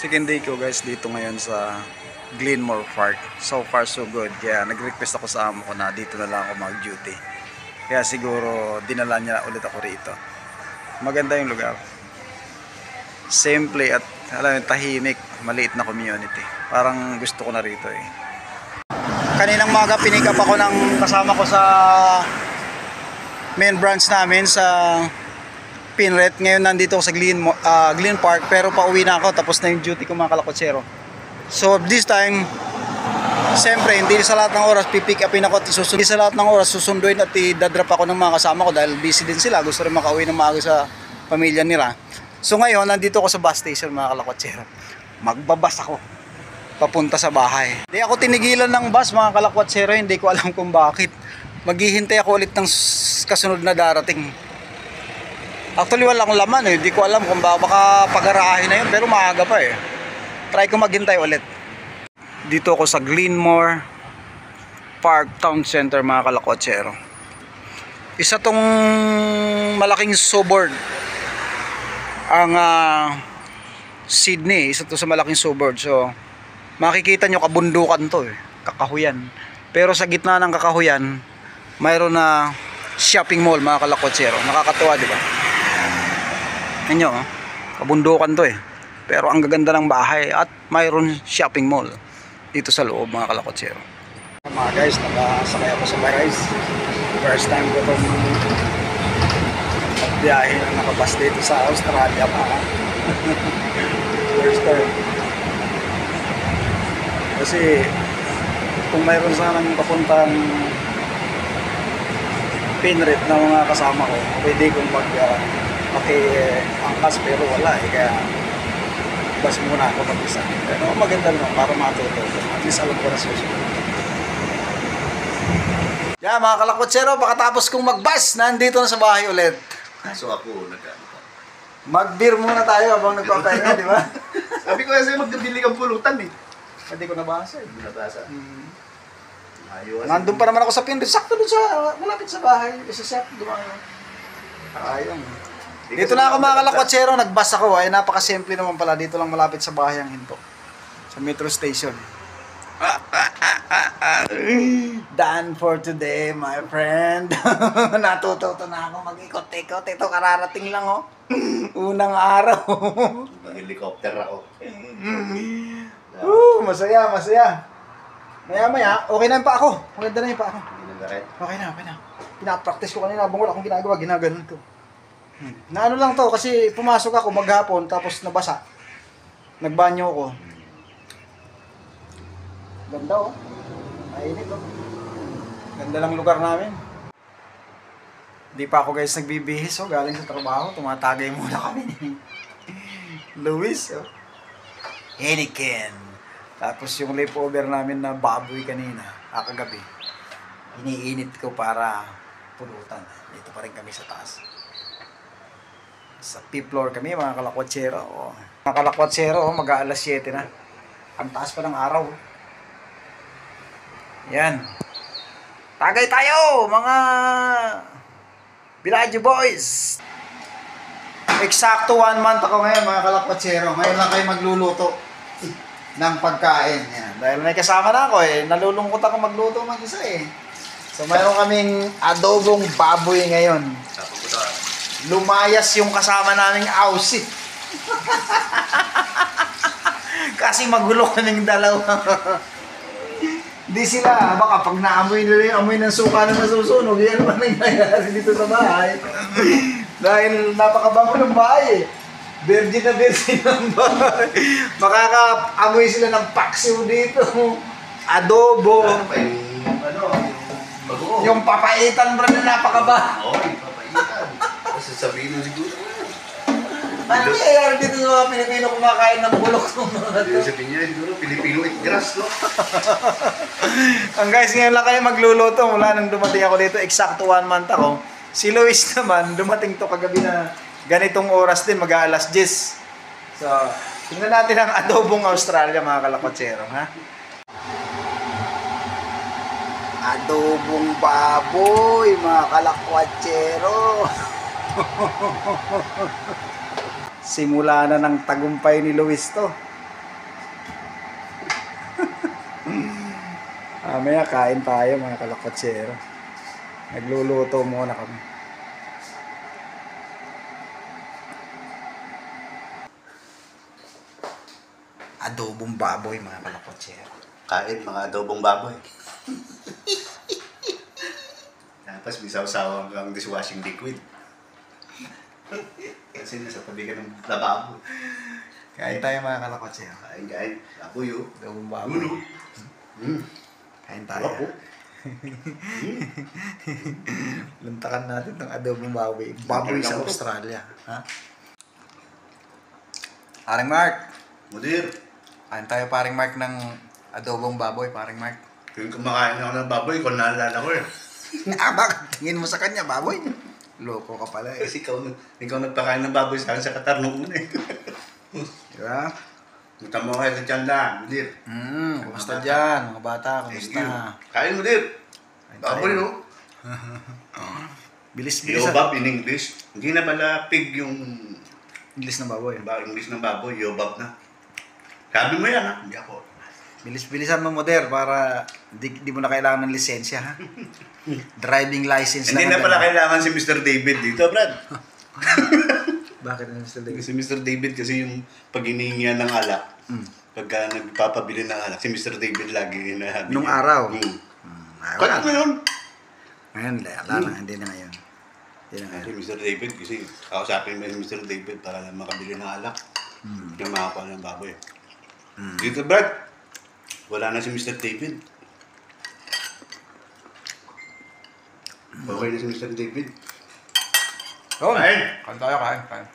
Second day ko guys dito ngayon sa Glenmore Park. So far so good. Kaya nag-request ako sa amo ko na dito na lang ako mag-duty. Kaya siguro dinala niya ulit ako rito. Maganda yung lugar. Simple at alam mo, tahimik. Maliit na community. Parang gusto ko na rito eh. Kaninang maga pinick up ako ng kasama ko sa main branch namin sa Pinret. Ngayon nandito ako sa Glen Park, pero pauwi na ako, tapos na yung duty ko mga kalakotsero. So this time, siyempre hindi sa lahat ng oras pipick upin ako at hindi sa lahat ng oras susunduin at i-drop ako ng mga kasama ko dahil busy din sila, gusto rin makauwi ng maaga sa pamilya nila. So ngayon nandito ako sa bus station mga kalakotsero. Magbabas ako papunta sa bahay. Hindi ako tinigilan ng bus mga kalakotsero, hindi ko alam kung bakit. Maghihintay ako ulit ng kasunod na darating. Actually wala akong laman eh. Hindi ko alam kung baka pag-arahin na yun. Pero maaga pa eh. Try ko maghintay ulit. Dito ako sa Glenmore Park Town Center mga kalakotsero. Isa tong malaking suburb ang Sydney. Isa to sa malaking suburb. So makikita nyo kabundukan to eh. Kakahuyan. Pero sa gitna ng kakahuyan mayroon na shopping mall mga kalakotsero. Nakakatuwa diba? Inyo, kabundukan to eh. Pero ang gaganda ng bahay at mayroon shopping mall dito sa loob mga kalakotsero. Mga guys, nakasakay ako sa Barais. First time ko itong magbiyahe na nakabas dito sa Australia pa. First time. Kasi kung mayroon sanang papuntang Pinret na mga kasama ko, pwede kong angkas pero wala eh, kaya bus muna ako mag-isa. Pero maganda naman para matuto. At least alam ko na susunod. Yeah, mga kalakotsero, pagkatapos kong mag-bus, nandito na sa bahay ulit. So ako, Mag-beer muna tayo habang nagpapahinga, di ba? sabi ko kasi magkabili kang pulutan eh. Hindi ko nabasa eh. Nabasa. Ayos. Nandun pa naman ako sa Pinret. Sakto dun sa, malapit sa bahay. Isa set, dumaan. Ayun. Dito na ako mga kalakotsero, nag-bus ako. Ay napakasimple naman pala. Dito lang malapit sa bahay ang hinto. Sa metro station. Done for today, my friend. Natututo na ako mag-ikot-ikot. Ito kararating lang oh. Unang araw. Helicopter ako. Masaya, masaya. Maya-maya, okay na yung pa ako. Maganda na yung pa ako. Okay na, okay na. Pinapractice ko kanina habang wala akong ginagawa. Ginaganon ko. Na ano lang to, kasi pumasok ako maghapon tapos nabasa. Nagbanyo ako. Ganda oh. Mainit oh. Ganda lang lugar namin. Di pa ako guys nagbibihis oh. Galing sa trabaho, tumatagay muna kami. Luis oh. Heniken. Tapos yung leftover namin na baboy kanina, kagabi. Iniinit ko para pulutan. Dito pa rin kami sa taas. Sa fifth floor kami, mga kalakotsero. Oh. Mga kalakotsero, mag-aalas 7 na. Ang taas pa ng araw. Yan. Tagay tayo, mga Villaggio boys! Eksakto 1 month ako ngayon, mga kalakotsero. Ngayon lang kayo magluluto ng pagkain. Yan. Dahil may kasama na ako eh. Nalulungkot ako magluto mag-isa eh. So mayroon kaming adobong baboy ngayon. Lumayas yung kasama naming Aussie. Kasi magulo kaming dalawa. Di sila, baka pag naamoy nila yung amoy ng suka na nasusunog, yan naman nangyayari dito sa bahay. Dahil napakabango ng bahay eh. Virgin na virgin ng bahay. Makaka-amoy sila ng paksiw dito. Adobo. Yung papaitan bro na napakaba. Oo, yung papaitan. Kasi sabihin mo siguro. Ano nangyayari dito sa mga Pilipino kumakain ng bulok ng mga ito? Sabihin niya siguro, Pilipino eat grass, no? Ang guys, ngayon lang kayo magluluto. Mula nang dumating ako dito, eksakto 1 month ako. Si Luis naman, dumating to kagabi na ganitong oras din, mag-aalas 10. So, tingnan natin ang adobong Australia, mga kalakotsero, ha? Adobong baboy, mga kalakotsero. Simula na ng tagumpay ni Luis to. Mamaya kain tayo mga kalakotsero. Nagluluto muna kami. Adobong baboy mga kalakotsero. Kain mga adobong baboy. Tapos may sausawan kang dishwashing liquid. Kasi nasa tabi ka ng lababo. Kain tayo mga kalakotsero. Kain. Apoy oh. Adobong baboy. Ulo. Kain tayo. Ako. Luntakan natin ng adobong baboy. Baboy sa Australia. Ha? Paring Mark. Mudir. Kain tayo paring Mark ng adobong baboy, paring Mark. Yung kumakain ako ng baboy, kung naalala ko eh. Bakit tingin mo sa kanya, baboy? Loko ka pala eh. Kasi ikaw nagpakain ng baboy sa akin sa Qatar noong una eh. Diba? Punta mo kayo sa Tianda, Mudir. Kumusta dyan, mga bata? Thank Kumusta? you. Kain Mudir. Kain Baboy tayo. no? Bilis-bilis. Yobab in English. Hindi na pala pig yung Bilis ng baboy. English ng baboy, yobab na. Sabi mo yan ha? Hindi ako. Bilis-bilisan mo, Moder, para di mo na kailangan ng lisensya, ha? Driving license Hindi lang. na pala kailangan si Mr. David dito, Brad. Bakit na Mr. David? Si Mr. David kasi yung pag hinihingihan ng alak, pagka nagpapabili ng alak, si Mr. David lagi hinahabi. Nung araw? Kaya Wala. mo yun? Ngayon, wala na. Hindi na ngayon. Hindi na Si ngayon. Mr. David kasi kausapin mo si Mr. David para lang makabili ng alak. Yung makakuha ng baboy. Dito, Brad, wala na si Mr. David. Okay na si Mr. David. Oh, Kain! kain tayo, kain.